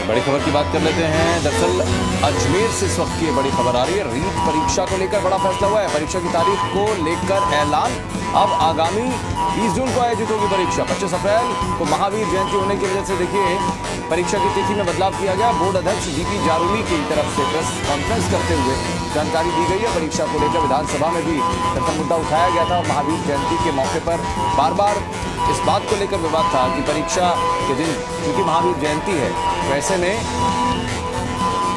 बड़ी खबर की बात कर लेते हैं। दरअसल अजमेर से इस वक्त की बड़ी खबर आ रही है। रीट परीक्षा को लेकर बड़ा फैसला हुआ है। परीक्षा की तारीख को लेकर ऐलान। अब आगामी 20 जून को आयोजित होगी परीक्षा। 25 अप्रैल को महावीर जयंती होने की वजह से देखिए परीक्षा की तिथि में बदलाव किया गया। बोर्ड अध्यक्ष डीपी जारूली की तरफ से प्रेस कॉन्फ्रेंस करते हुए जानकारी दी गई है। परीक्षा को लेकर विधानसभा में भी दरअसल मुद्दा उठाया गया था। महावीर जयंती के मौके पर बार बार इस बात को लेकर विवाद था कि परीक्षा के दिन क्योंकि महावीर जयंती है तो ऐसे में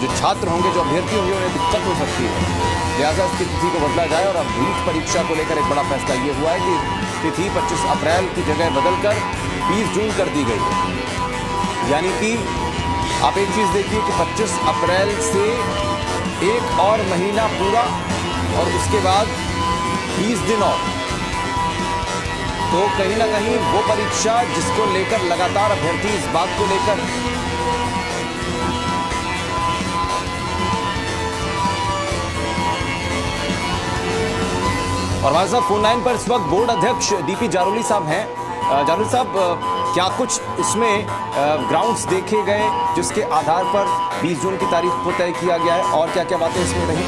जो छात्र होंगे, जो अभ्यर्थी होंगे, उन्हें दिक्कत हो सकती है। लिहाजा इसकी तिथि को बदला जाए और अब रीट परीक्षा को लेकर एक बड़ा फैसला ये हुआ है कि तिथि 25 अप्रैल की जगह बदलकर 20 जून कर दी गई है। यानी कि आप एक चीज देखिए कि 25 अप्रैल से एक और महीना पूरा और उसके बाद 20 दिन और, तो कहीं ना कहीं वो परीक्षा जिसको लेकर लगातार अभ्यर्थी इस बात को लेकर और हमारे साथ फोन लाइन पर इस वक्त बोर्ड अध्यक्ष डीपी जारूली साहब हैं। जारूली साहब, क्या कुछ इसमें ग्राउंड्स देखे गए जिसके आधार पर 20 जून की तारीख को तय किया गया है और क्या क्या बातें इसमें रही?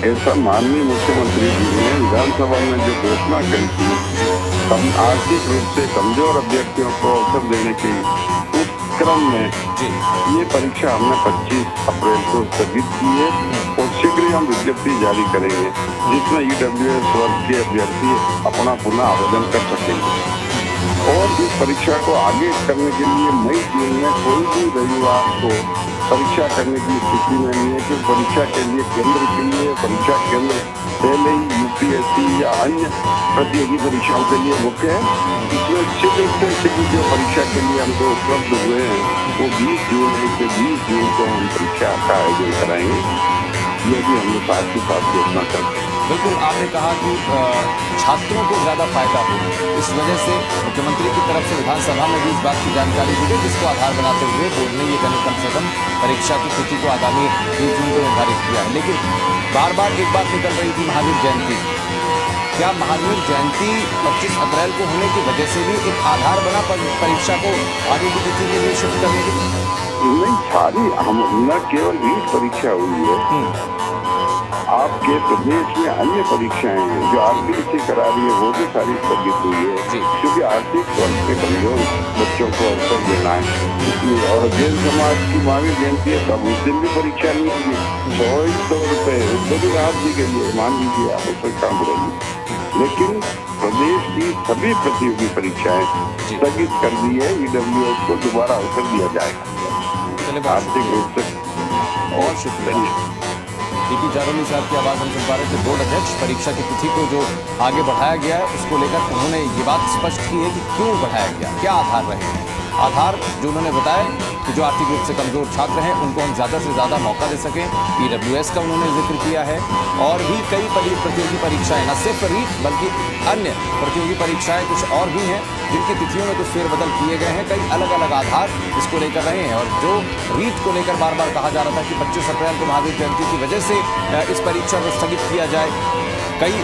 ऐसा माननीय मुख्यमंत्री जी ने विधानसभा में जो घोषणा करी थी, आर्थिक रूप से कमजोर अभ्यर्थियों को अवसर देने की, उस क्रम में ये परीक्षा हमने 25 अप्रैल को स्थगित की है और शीघ्र ही हम विज्ञप्ति जारी करेंगे जिसमें ईडब्ल्यूएस वर्ग के अभ्यर्थी अपना पुनः आवेदन कर सकेंगे। और इस परीक्षा को आगे करने के लिए मई जून में कोई भी रविवार को परीक्षा करने की स्थिति में नहीं है कि परीक्षा के लिए केंद्र के लिए परीक्षा केंद्र पहले ही यूपीएससी या अन्य प्रतियोगी परीक्षाओं के लिए बुक है। इसमें शीघ्र से शीघ्र जो परीक्षा के लिए हमको उपलब्ध हुए हैं वो 20 जून है कि 20 जून को हम परीक्षा का आयोजन कराएंगे। ये भी हमने साथ ही साथ घोषणा कर दी। बिल्कुल, आपने कहा कि छात्रों को ज़्यादा फायदा हो, इस वजह से मुख्यमंत्री की तरफ से विधानसभा में भी इस बात की जानकारी दी गई जिसको आधार बनाते हुए बोर्ड ने ये कम से कम परीक्षा की तिथि को आगामी 20 जून को निर्धारित किया है। लेकिन बार बार एक बात निकल रही थी महावीर जयंती। क्या महावीर जयंती 25 अप्रैल को होने की वजह से भी एक आधार बना परीक्षा को आगे की तिथि के लिए शिफ्ट करने की? नहीं, सारी हम न केवल रीट परीक्षा हुई है, आपके प्रदेश में अन्य परीक्षाएं हैं जो आरटीसी करा रही है वो भी सारी स्थगित हुई है क्योंकि आर्थिक तौर पे कमजोर बच्चों को अवसर देना है इसलिए। और जैन समाज की महावीर जयंती है तब उस दिन भी परीक्षा नहीं होगी। 100 रुपये उसको भी राहत दी गई है, मान लीजिए आप उस पर काम करेंगे। लेकिन प्रदेश की सभी प्रतियोगी परीक्षाएं स्थगित कर दी है। ईडब्ल्यूएस को दोबारा अवसर दिया जाएगा आर्थिक रूप से। और शुक्रिया। डीपी जारूली साहब की आवाज़ हम सुन पा रहे थे। बोर्ड अध्यक्ष परीक्षा की तिथि को जो आगे बढ़ाया गया है उसको लेकर उन्होंने ये बात स्पष्ट की है कि क्यों बढ़ाया गया, क्या आधार रहे हैं। आधार जो उन्होंने बताया कि जो आर्थिक रूप से कमजोर छात्र हैं उनको हम ज़्यादा से ज़्यादा मौका दे सकें। ईडब्ल्यूएस का उन्होंने जिक्र किया है और भी कई प्रतियोगी परीक्षाएं, न सिर्फ रीट बल्कि अन्य प्रतियोगी परीक्षाएं कुछ और भी हैं जिनकी तिथियों में कुछ फेरबदल किए गए हैं। कई अलग अलग आधार इसको लेकर रहे हैं और जो रीट को लेकर बार बार कहा जा रहा था कि 25 अप्रैल को महावीर जयंती की वजह से इस परीक्षा को स्थगित किया जाए, कई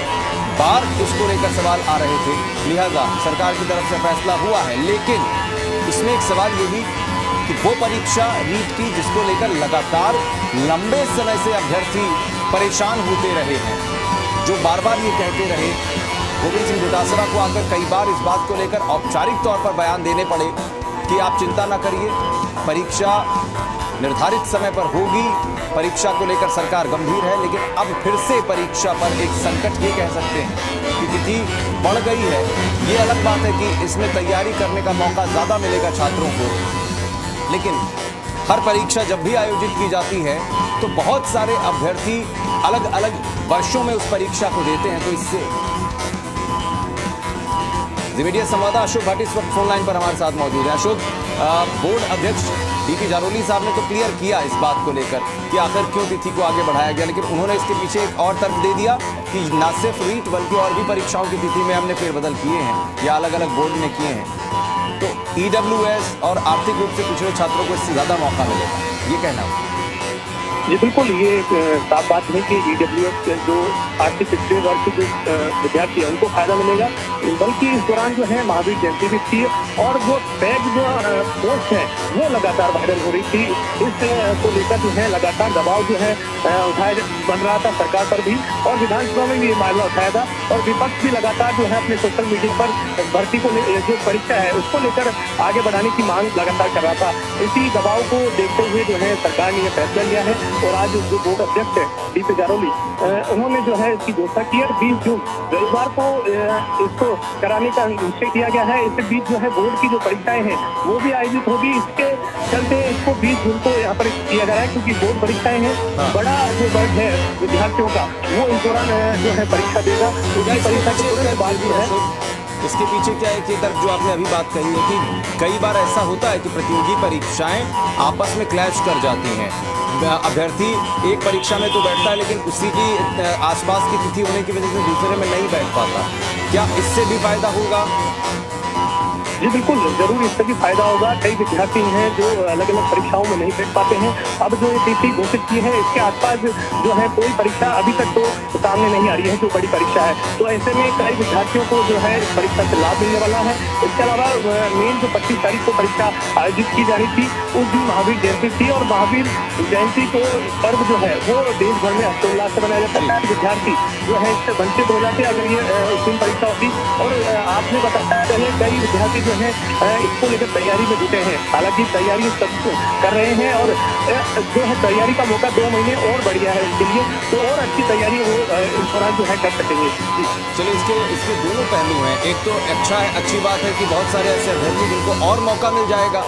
बार इसको लेकर सवाल आ रहे थे। लिहाजा सरकार की तरफ से फैसला हुआ है। लेकिन इसमें एक सवाल ये भी कि वो परीक्षा रीट की जिसको लेकर लगातार लंबे समय से अभ्यर्थी परेशान होते रहे हैं, जो बार बार ये कहते रहे, गोविंद सिंह डोटासरा को आकर कई बार इस बात को लेकर औपचारिक तौर पर बयान देने पड़े कि आप चिंता न करिए, परीक्षा निर्धारित समय पर होगी, परीक्षा को लेकर सरकार गंभीर है। लेकिन अब फिर से परीक्षा पर एक संकट ये कह सकते हैं कि तिथि बढ़ गई है। ये अलग बात है कि इसमें तैयारी करने का मौका ज़्यादा मिलेगा छात्रों को, लेकिन हर परीक्षा जब भी आयोजित की जाती है तो बहुत सारे अभ्यर्थी अलग अलग वर्षों में उस परीक्षा को देते हैं। तो इससे जी मीडिया संवाददाता अशोक भाटी इस वक्त फोन लाइन पर हमारे साथ मौजूद है। अशोक, बोर्ड अध्यक्ष डीपी जारूली साहब ने तो क्लियर किया इस बात को लेकर कि आखिर क्यों तिथि को आगे बढ़ाया गया, लेकिन उन्होंने इसके पीछे एक और तर्क दे दिया कि न सिर्फ रीट बल्कि और भी परीक्षाओं की तिथि में हमने फेरबदल किए हैं या अलग अलग बोर्ड ने किए हैं, तो ईडब्ल्यूएस और आर्थिक रूप से पिछड़े छात्रों को इससे ज्यादा मौका मिलेगा, ये कहना है। जी बिल्कुल, ये साफ बात है कि ईडब्ल्यूएस के जो आर्थिक पिछड़े वर्ग के जो विद्यार्थी हैं उनको फायदा मिलेगा। बल्कि इस दौरान जो है महावीर जयंती भी थी और वो बैग जो पोस्ट है वो लगातार वायरल हो रही थी। इस को लेकर जो है लगातार दबाव जो है उठाया बन रहा था सरकार पर भी, और विधानसभा में भी ये मामला उठाया था, और विपक्ष भी लगातार जो है अपने सोशल मीडिया पर भर्ती को जो परीक्षा है उसको लेकर आगे बढ़ाने की मांग लगातार कर रहा था। इसी दबाव को देखते हुए जो है सरकार ने यह फैसला लिया है, और आज जो बोर्ड अध्यक्ष है डीपी जारोली उन्होंने जो है इसकी घोषणा की है। 20 जून रविवार को इसको कराने का निश्चय किया गया है। इसके बीच जो है बोर्ड की जो परीक्षाएं हैं वो भी आयोजित होगी। इसके चलते इसको 20 जून को यहाँ पर किया जा रहा है, क्योंकि बोर्ड परीक्षाएं हैं, बड़ा जो वर्ग है विद्यार्थियों का वो इस दौरान जो है परीक्षा देगा। उसकी परीक्षा के तुरंत बाद जो है इसके पीछे क्या है कि तर्क जो आपने अभी बात कही है कि कई बार ऐसा होता है कि प्रतियोगी परीक्षाएं आपस में क्लैश कर जाती हैं। अभ्यर्थी एक परीक्षा में तो बैठता है, लेकिन उसी की आसपास की तिथि होने की वजह से दूसरे में नहीं बैठ पाता। क्या इससे भी फायदा होगा? जी बिल्कुल, जरूर इससे भी फायदा होगा। कई विद्यार्थी हैं जो अलग अलग परीक्षाओं में नहीं बैठ पाते हैं। अब जो ये तिथि घोषित की है इसके आसपास जो है कोई परीक्षा अभी तक तो सामने नहीं आ रही है जो बड़ी परीक्षा है, तो ऐसे में कई विद्यार्थियों को जो है इस परीक्षा से लाभ मिलने वाला है। इसके अलावा मेन जो 25 तारीख को परीक्षा आयोजित की जानी थी उस दिन महावीर जयंती थी, और महावीर जयंती को पर्व जो है वो देश भर में हर्षोल्लास से मनाया जाता है। विद्यार्थी जो है इससे वंचित हो जाते अगर ये उस दिन परीक्षा होती। और आपने बताया पहले कई विद्यार्थी जो है इसको लेकर तैयारी में जुटे हैं, हालांकि तैयारी सब कर रहे हैं, और जो है तैयारी का मौका 2 महीने और बढ़ गया है उनके लिए, तो और अच्छी तैयारी वो इस दौरान जो है कर सकेंगे। चलिए, इसके दोनों पहलू हैं। एक तो अच्छी बात है कि बहुत सारे ऐसे अभ्यर्थी जिनको और मौका मिल जाएगा,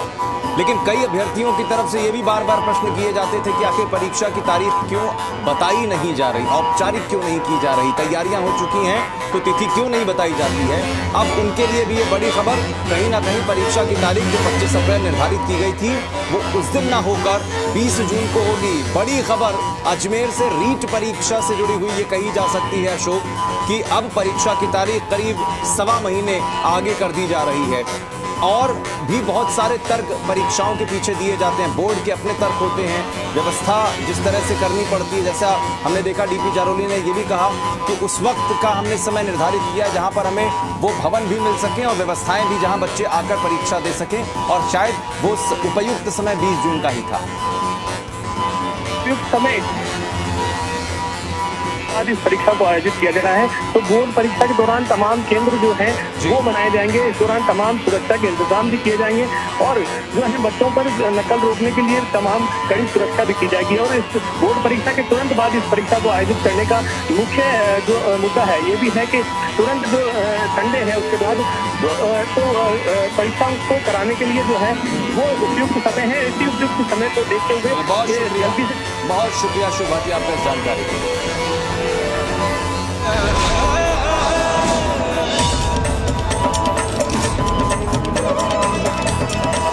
लेकिन कई अभ्यर्थियों की तरफ से ये भी बार बार प्रश्न किए जाते थे कि आखिर परीक्षा की तारीख क्यों बताई नहीं जा रही, औपचारिक क्यों नहीं की जा रही, तैयारियां हो चुकी हैं तो तिथि क्यों नहीं बताई जाती है। अब उनके लिए भी ये बड़ी खबर, कहीं ना कहीं परीक्षा की तारीख जो 25 अप्रैल निर्धारित की गई थी वो उस दिन ना होकर 20 जून को होगी। बड़ी खबर अजमेर से रीट परीक्षा से जुड़ी हुई ये कही जा सकती है अशोक कि अब परीक्षा की तारीख करीब 1.25 महीने आगे कर दी जा रही है। और भी बहुत सारे तर्क परीक्षाओं के पीछे दिए जाते हैं, बोर्ड के अपने तर्क होते हैं, व्यवस्था जिस तरह से करनी पड़ती है। जैसा हमने देखा डीपी जारोली ने ये भी कहा कि उस वक्त का हमने समय निर्धारित किया जहां पर हमें वो भवन भी मिल सकें और व्यवस्थाएं भी जहां बच्चे आकर परीक्षा दे सकें, और शायद वो उपयुक्त समय 20 जून का ही था। उपयुक्त समय आज इस परीक्षा को आयोजित किया जा रहा है, तो बोर्ड परीक्षा के दौरान तमाम केंद्र जो हैं वो बनाए जाएंगे। इस दौरान तमाम सुरक्षा के इंतजाम भी किए जाएंगे, और जो है बच्चों पर नकल रोकने के लिए तमाम कड़ी सुरक्षा भी की जाएगी। और इस बोर्ड परीक्षा के तुरंत बाद इस परीक्षा को आयोजित करने का मुख्य जो मुद्दा है ये भी है कि तुरंत जो संडे है उसके बाद तो परीक्षा को कराने के लिए जो है वो उपयुक्त समय है। इसी उपयुक्त समय को देखते हुए बहुत शुक्रिया शुभ भाटिया आपका जानकारी के लिए।